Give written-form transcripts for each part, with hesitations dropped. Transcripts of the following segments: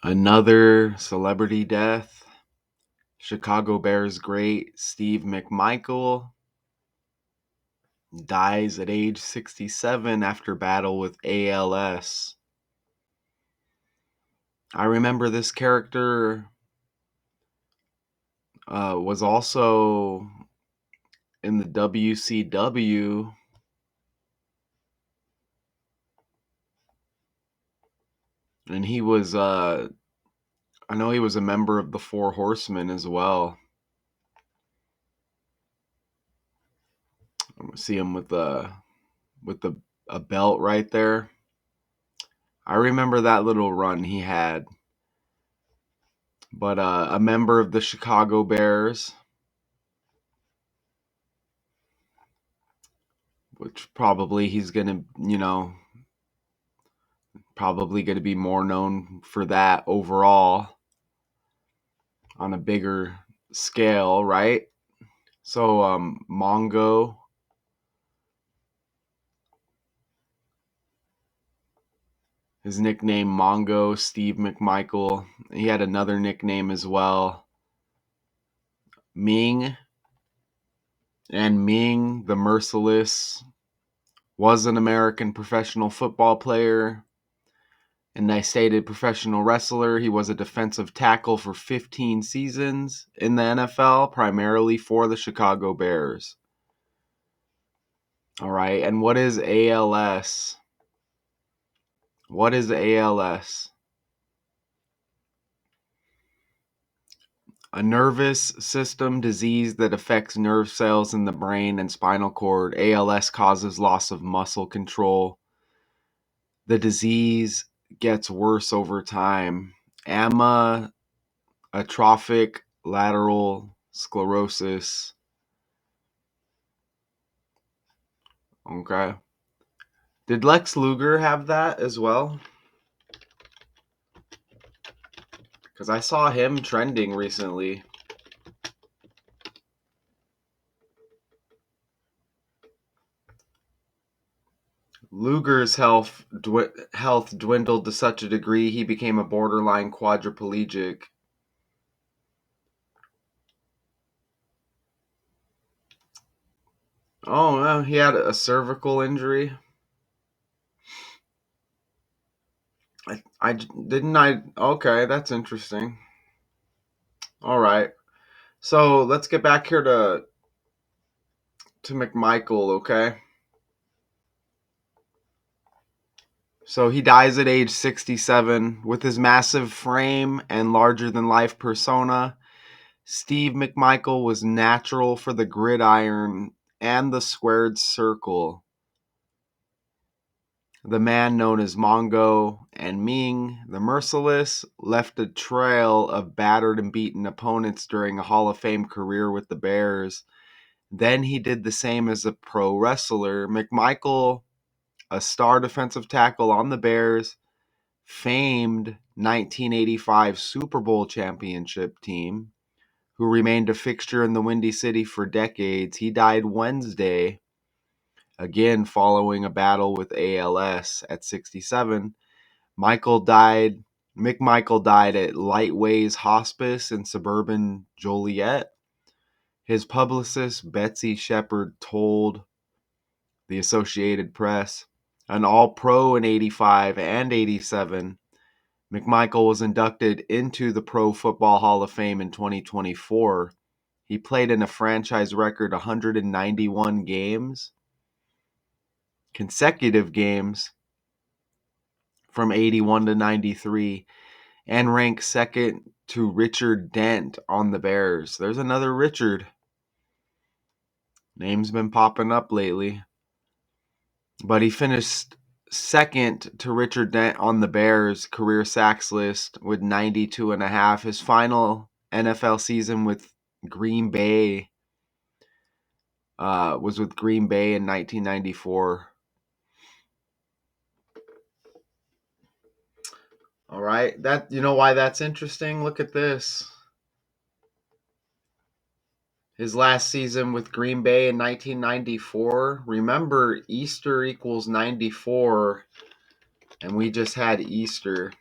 Another celebrity death. Chicago Bears great Steve McMichael dies at age 67 after battle with ALS. I remember this character was also in the WCW. And he was, I know he was a member of the Four Horsemen as well. I see him with a belt right there. I remember that little run he had. But a member of the Chicago Bears, which probably he's gonna, probably gonna be more known for that overall on a bigger scale, right? So Mongo, his nickname Mongo, Steve McMichael. He had another nickname as well, Ming. And Ming, the Merciless, was an American professional football player. And I stated professional wrestler. He was a defensive tackle for 15 seasons in the NFL, primarily for the Chicago Bears. All right. And what is ALS? What is ALS? A nervous system disease that affects nerve cells in the brain and spinal cord. ALS causes loss of muscle control. The disease gets worse over time. Atrophic lateral sclerosis. Okay. Did Lex Luger have that as well? Because I saw him trending recently. Luger's health dwindled to such a degree he became a borderline quadriplegic. Oh, well, he had a cervical injury. I didn't I. Okay, that's interesting. All right, so let's get back here to McMichael. Okay, so he dies at age 67 with his massive frame and larger than life persona. Steve McMichael was natural for the gridiron and the squared circle. The man known as Mongo and Ming, the Merciless, left a trail of battered and beaten opponents during a Hall of Fame career with the Bears. Then he did the same as a pro wrestler. McMichael, a star defensive tackle on the Bears, famed 1985 Super Bowl championship team, who remained a fixture in the Windy City for decades. He died Wednesday, again following a battle with ALS at 67. McMichael died at Lightways Hospice in suburban Joliet. His publicist, Betsy Shepard, told the Associated Press, an All-Pro in 85 and 87, McMichael was inducted into the Pro Football Hall of Fame in 2024. He played in a franchise record 191 games, consecutive games from 81 to 93, and ranks second to Richard Dent on the Bears. There's another Richard. Name's been popping up lately. But he finished second to Richard Dent on the Bears career sacks list with 92 and a half. His final NFL season with Green Bay was with Green Bay in 1994. All right, that you know why that's interesting? Look at this. His last season with Green Bay in 1994. Remember, Easter equals 94, and we just had Easter.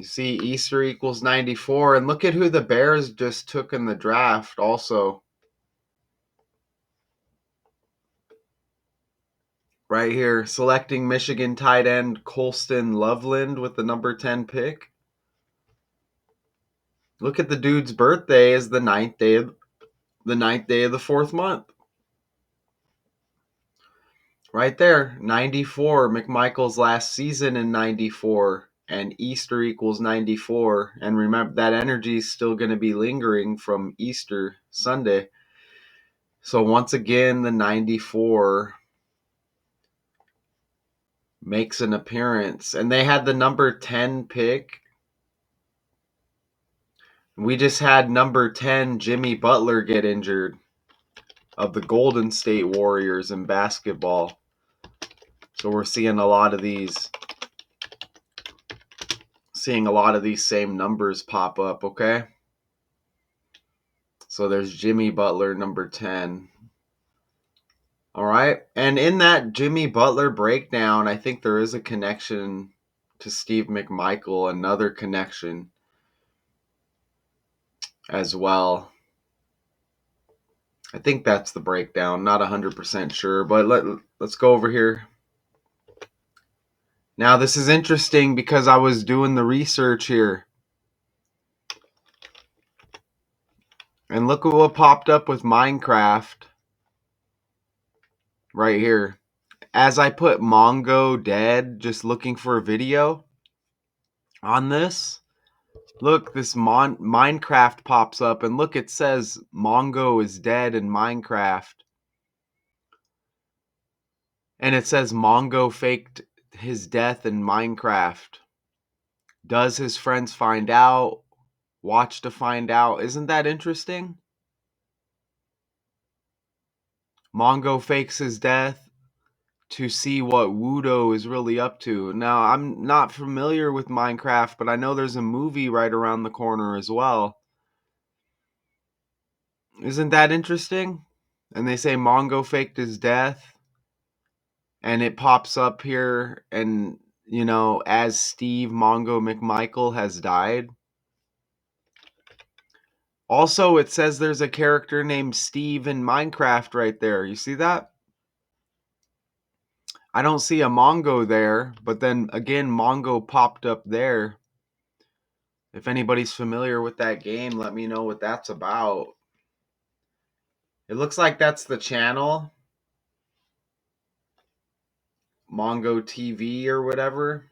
You see Easter equals 94. And look at who the Bears just took in the draft also. Right here, selecting Michigan tight end Colston Loveland with the number 10 pick. Look at the dude's birthday is the ninth day of the fourth month. Right there, 94. McMichael's last season in 94. And Easter equals 94. And remember, that energy is still going to be lingering from Easter Sunday. So once again, the 94 makes an appearance. And they had the number 10 pick. We just had number 10, Jimmy Butler, get injured of the Golden State Warriors in basketball. So we're seeing a lot of these same numbers pop up, okay? So there's Jimmy Butler, number 10. All right. And in that Jimmy Butler breakdown, I think there is a connection to Steve McMichael, another connection as well. I think that's the breakdown. Not 100% sure, but let's go over here. Now, this is interesting because I was doing the research here. And look at what popped up with Minecraft right here. As I put Mongo dead, just looking for a video on this, look, this Minecraft pops up, and look, it says Mongo is dead in Minecraft. And it says Mongo faked his death in Minecraft. Does his friends find out? Watch to find out. Isn't that interesting? Mongo fakes his death to see what Wudo is really up to. Now, I'm not familiar with Minecraft, but I know there's a movie right around the corner as well. Isn't that interesting? And they say Mongo faked his death, and it pops up here, and, you know, as Steve Mongo McMichael has died. Also, it says there's a character named Steve in Minecraft right there. You see that? I don't see a Mongo there, but then again, Mongo popped up there. If anybody's familiar with that game, let me know what that's about. It looks like that's the channel, Mongo TV or whatever.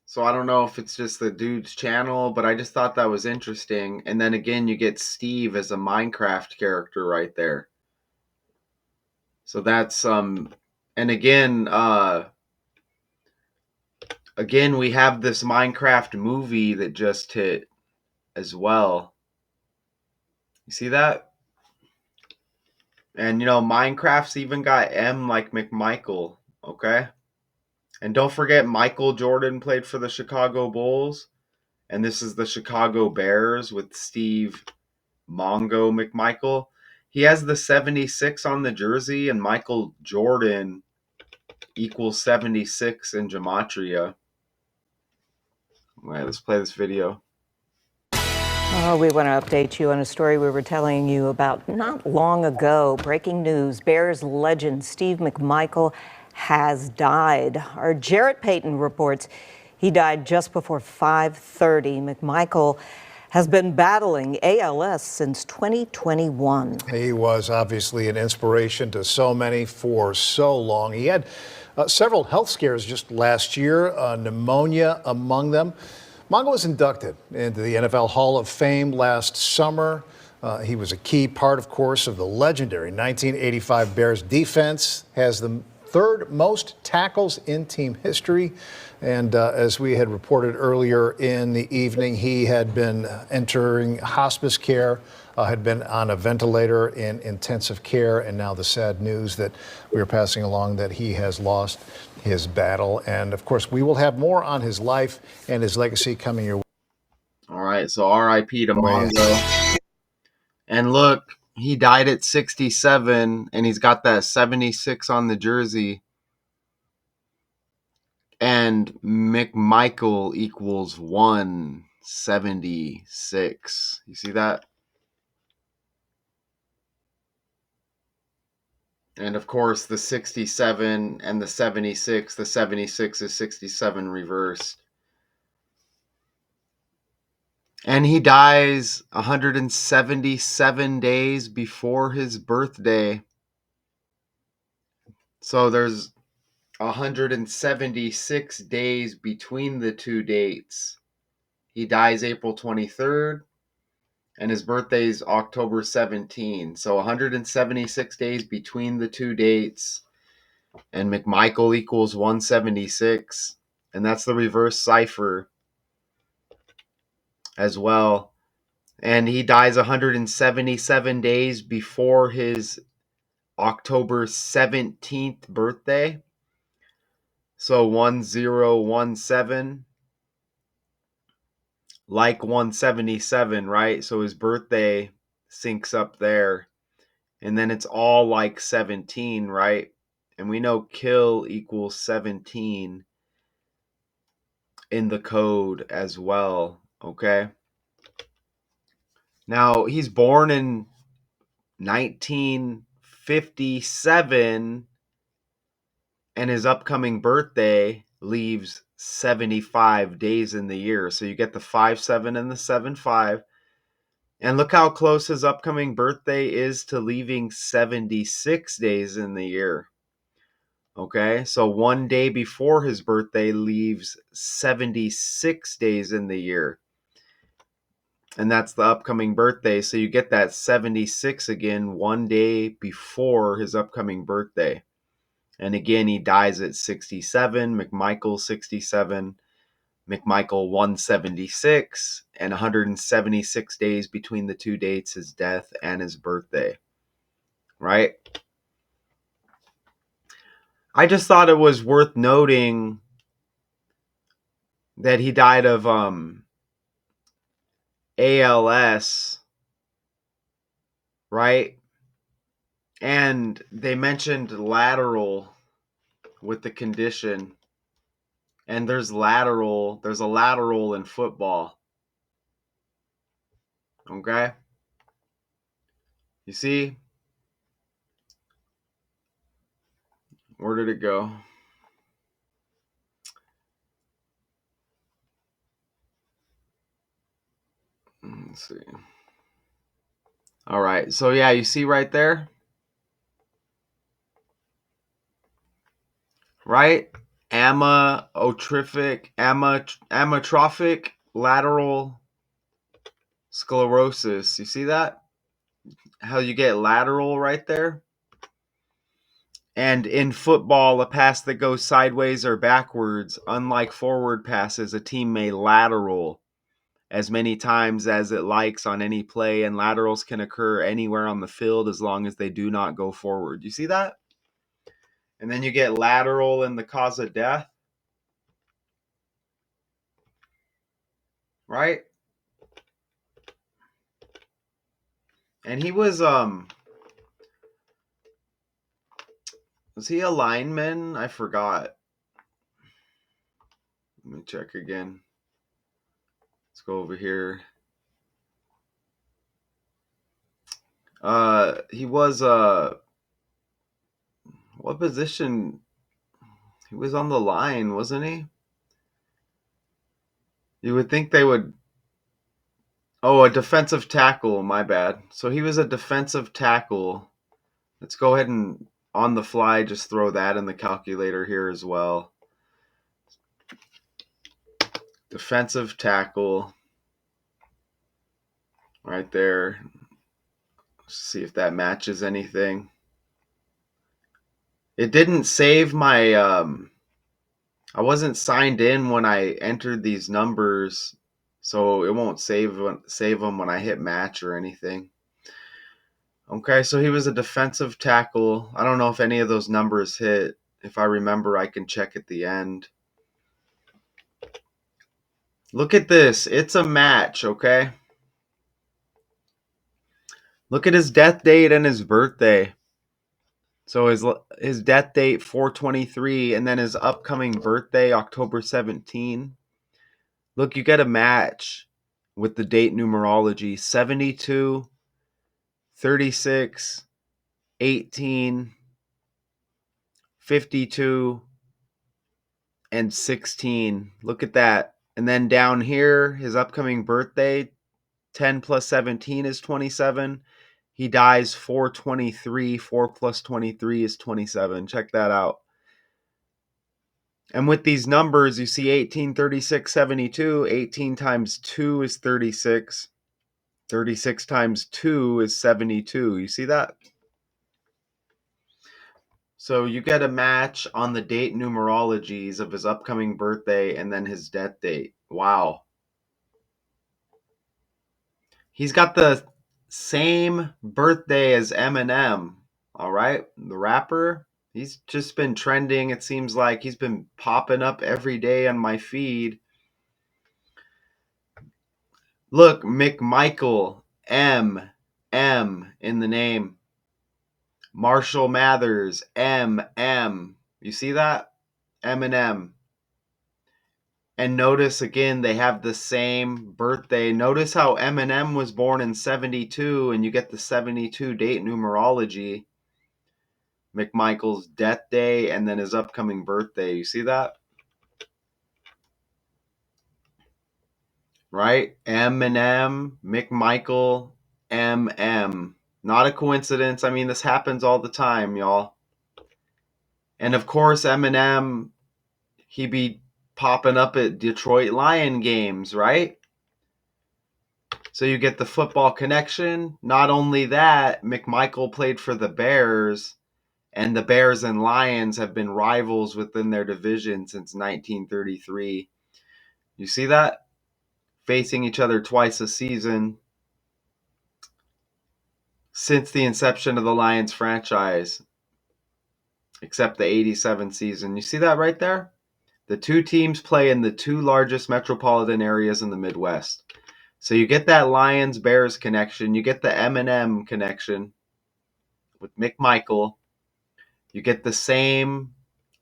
So I don't know if it's just the dude's channel, but I just thought that was interesting. And then again, you get Steve as a Minecraft character right there. So that's and again, we have this Minecraft movie that just hit as well. You see that? And you know, Minecraft's even got M like McMichael, okay? And don't forget Michael Jordan played for the Chicago Bulls, and this is the Chicago Bears with Steve Mongo McMichael. He has the 76 on the jersey, and Michael Jordan equals 76 in gematria. All right, let's play this video. Oh, we want to update you on a story we were telling you about not long ago. Breaking news, Bears legend Steve McMichael has died. Our Jarrett Payton reports he died just before 5:30. McMichael has been battling ALS since 2021. He was obviously an inspiration to so many for so long. He had several health scares just last year, pneumonia among them. Mongo was inducted into the NFL Hall of Fame last summer. He was a key part, of course, of the legendary 1985 Bears defense, has the third most tackles in team history. And as we had reported earlier in the evening, he had been entering hospice care, had been on a ventilator in intensive care, and now the sad news that we are passing along that he has lost his battle. And of course, we will have more on his life and his legacy coming your way. All right, so RIP to Mongo. And look, he died at 67, and he's got that 76 on the jersey. And McMichael equals 1. 76. You see that? And of course, the 67 and the 76. The 76 is 67 reversed. And he dies 177 days before his birthday. So there's 176 days between the two dates. He dies April 23rd, and his birthday is October 17. So 176 days between the two dates. And McMichael equals 176. And that's the reverse cipher as well. And he dies 177 days before his October 17th birthday. So 1017, like 177, right? So his birthday syncs up there. And then it's all like 17, right? And we know kill equals 17 in the code as well, okay? Now, he's born in 1957, and his upcoming birthday leaves 75 days in the year. So you get the 5-7 and the 7-5. And look how close his upcoming birthday is to leaving 76 days in the year. Okay, so one day before his birthday leaves 76 days in the year. And that's the upcoming birthday. So you get that 76 again one day before his upcoming birthday. And again, he dies at 67, McMichael 67, McMichael 176, and 176 days between the two dates, his death and his birthday. Right? I just thought it was worth noting that he died of ALS, right? And they mentioned lateral with the condition. And there's a lateral in football. Okay? You see? Where did it go? Let's see. All right. So yeah, you see right there? Right? Amyotrophic lateral sclerosis. You see that? How you get lateral right there? And in football, a pass that goes sideways or backwards, unlike forward passes, a team may lateral as many times as it likes on any play, and laterals can occur anywhere on the field as long as they do not go forward. You see that? And then you get lateral in the cause of death, right? And he was he a lineman? I forgot. Let me check again. Let's go over here. He was what position? He was on the line, wasn't he? You would think they would. Oh, a defensive tackle, my bad. So he was a defensive tackle. Let's go ahead and on the fly just throw that in the calculator here as well. Defensive tackle. Right there. Let's see if that matches anything. It didn't save my I wasn't signed in when I entered these numbers, so it won't save them when I hit match or anything. Okay, so he was a defensive tackle. I don't know if any of those numbers hit. If I remember, I can check at the end. Look at this. It's a match, okay? Look at his death date and his birthday. So his death date 4/23, and then his upcoming birthday October 17. Look, you get a match. with the date numerology: 72, 36, 18, 52, and 16. Look at that. And then down here, his upcoming birthday, 10 plus 17 is 27. He dies 4/23. 4 plus 23 is 27. Check that out. And with these numbers, you see 18, 36, 72. 18 times 2 is 36. 36 times 2 is 72. You see that? So you get a match on the date numerologies of his upcoming birthday and then his death date. Wow. He's got the same birthday as Eminem. All right, the rapper. He's just been trending. It seems like he's been popping up every day on my feed. Look, McMichael, M in the name. Marshall Mathers, M. You see that? Eminem. And notice again, they have the same birthday. Notice how Eminem was born in 72 and you get the 72 date numerology. McMichael's death day and then his upcoming birthday. You see that? Right? Eminem, McMichael, MM. Not a coincidence. I mean, this happens all the time, y'all. And of course, Eminem, he be popping up at Detroit Lion games, right? So you get the football connection. Not only that, McMichael played for the Bears, and the Bears and Lions have been rivals within their division since 1933. You see that? Facing each other twice a season since the inception of the Lions franchise, except the 87 season. You see that right there? The two teams play in the two largest metropolitan areas in the Midwest. So you get that Lions-Bears connection. You get the Eminem connection with McMichael. You get the same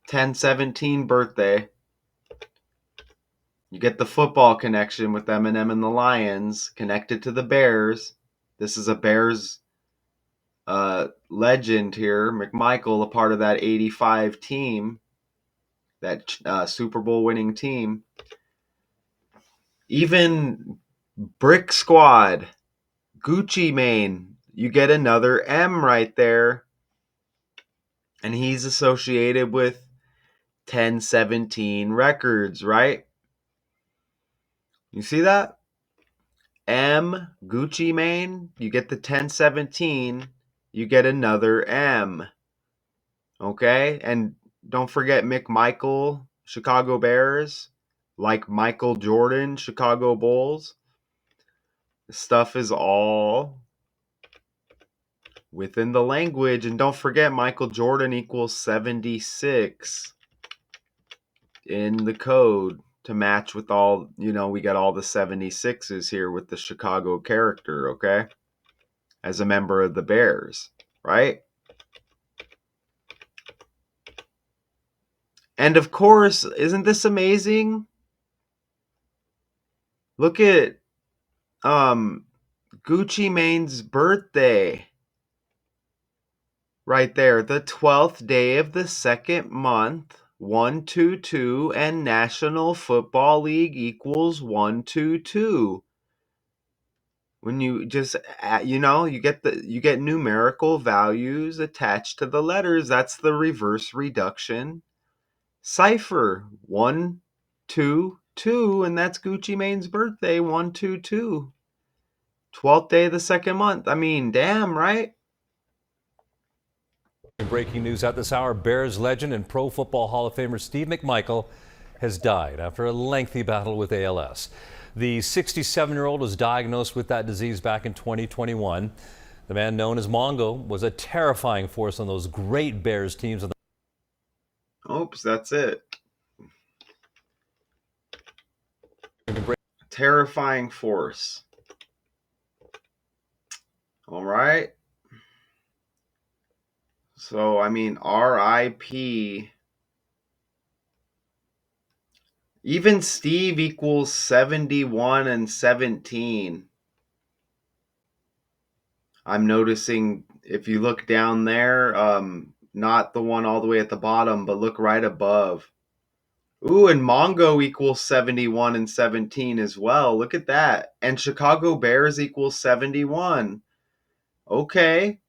10/17 birthday. You get the football connection with Eminem and the Lions connected to the Bears. This is a Bears legend here. McMichael, a part of that 85 team, that Super Bowl winning team. Even Brick Squad, Gucci Mane, you get another M right there. And he's associated with 10/17 records, right? You see that? M, Gucci Mane, you get the 10/17, you get another M. Okay? And don't forget McMichael, Chicago Bears, like Michael Jordan, Chicago Bulls. This stuff is all within the language. And don't forget Michael Jordan equals 76 in the code to match with all, we got all the 76s here with the Chicago character, okay? As a member of the Bears, right? And of course, isn't this amazing? Look at Gucci Mane's birthday right there, the 12th day of the second month, 122, and National Football League equals 122. When you just you get numerical values attached to the letters. That's the reverse reduction cipher. 122, and that's Gucci Mane's birthday. 122, 12th day of the second month. I mean, damn, right? Breaking news at this hour: Bears legend and Pro Football Hall of Famer Steve McMichael has died after a lengthy battle with ALS. The 67-year-old was diagnosed with that disease back in 2021. The man known as Mongo was a terrifying force on those great Bears teams. Oops, that's it. Terrifying force. All right. So, I mean, RIP. Even Steve equals 71 and 17. I'm noticing if you look down there, not the one all the way at the bottom, but look right above. Ooh, and Mongo equals 71 and 17 as well. Look at that. And Chicago Bears equals 71. Okay.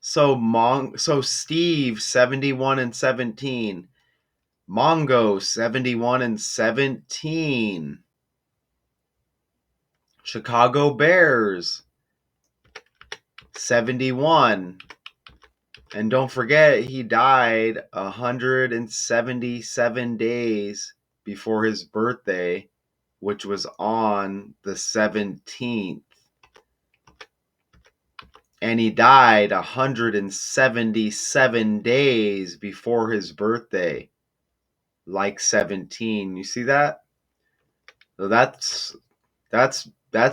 So Steve 71 and 17. Mongo 71 and 17. Chicago Bears 71. And don't forget, he died 177 days before his birthday, which was on the 17th. And he died 177 days before his birthday, like 17. You see that? So that's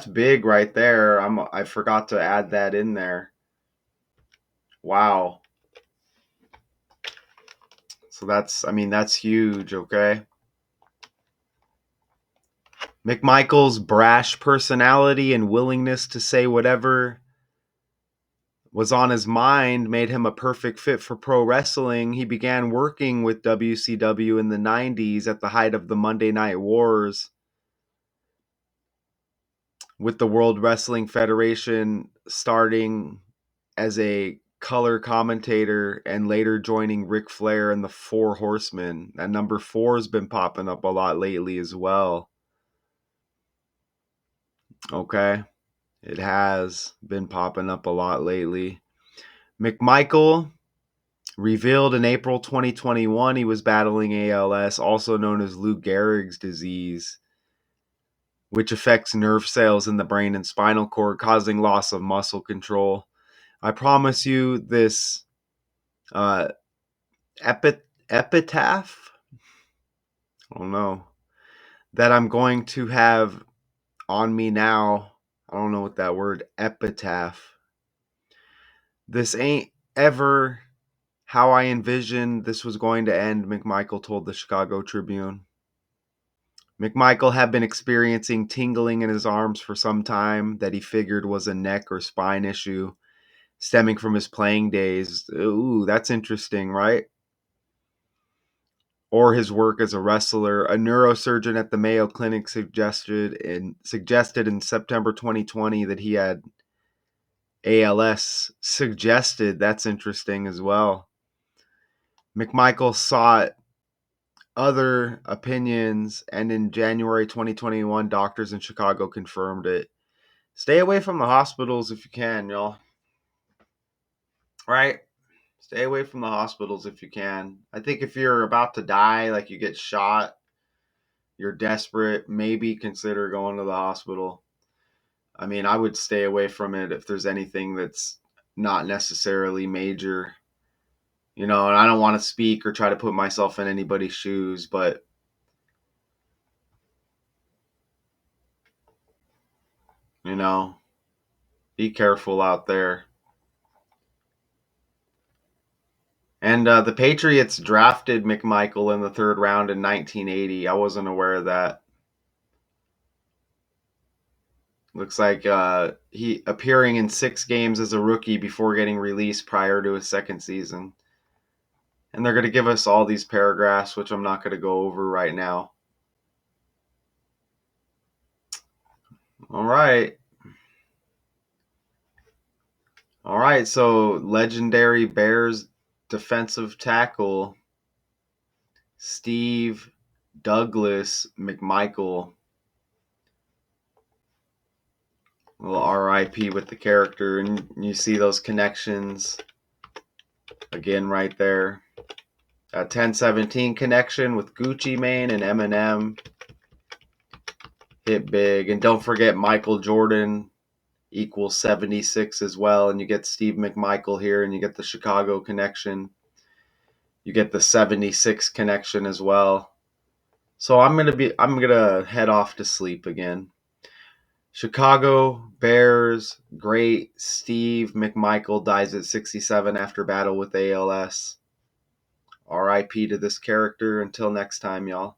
big right there. I forgot to add that in there. Wow. So that's huge, okay? McMichael's brash personality and willingness to say whatever was on his mind made him a perfect fit for pro wrestling. He began working with WCW in the 90s at the height of the Monday Night Wars, with the World Wrestling Federation, starting as a color commentator and later joining Ric Flair and the Four Horsemen. And number 4 has been popping up a lot lately as well. Okay. It has been popping up a lot lately. McMichael revealed in April 2021 he was battling ALS, also known as Lou Gehrig's disease, which affects nerve cells in the brain and spinal cord, causing loss of muscle control. I promise you this epitaph, I don't know, that I'm going to have on me now. I don't know what that word epitaph. This ain't ever how I envisioned this was going to end, McMichael told the Chicago Tribune. McMichael had been experiencing tingling in his arms for some time that he figured was a neck or spine issue stemming from his playing days. Ooh, that's interesting, right? Or his work as a wrestler. A neurosurgeon at the Mayo Clinic suggested in September 2020 that he had ALS. Suggested, that's interesting as well. McMichael sought other opinions, and in January 2021, doctors in Chicago confirmed it. Stay away from the hospitals if you can, y'all. Right? Stay away from the hospitals if you can. I think if you're about to die, like you get shot, you're desperate, maybe consider going to the hospital. I mean, I would stay away from it if there's anything that's not necessarily major. You know, and I don't want to speak or try to put myself in anybody's shoes, but you know, be careful out there. And the Patriots drafted McMichael in the 3rd round in 1980. I wasn't aware of that. Looks like he appearing in 6 games as a rookie before getting released prior to his second season. And they're going to give us all these paragraphs, which I'm not going to go over right now. All right. All right, so legendary Bears defensive tackle Steve Douglas McMichael. A little RIP with the character, and you see those connections again right there. A 1017 connection with Gucci Mane and Eminem. Hit big. And don't forget Michael Jordan equals 76 as well. And you get Steve McMichael here, and you get the Chicago connection. You get the 76 connection as well. So I'm gonna head off to sleep again. Chicago Bears great Steve McMichael dies at 67 after battle with ALS. RIP to this character. Until next time, y'all.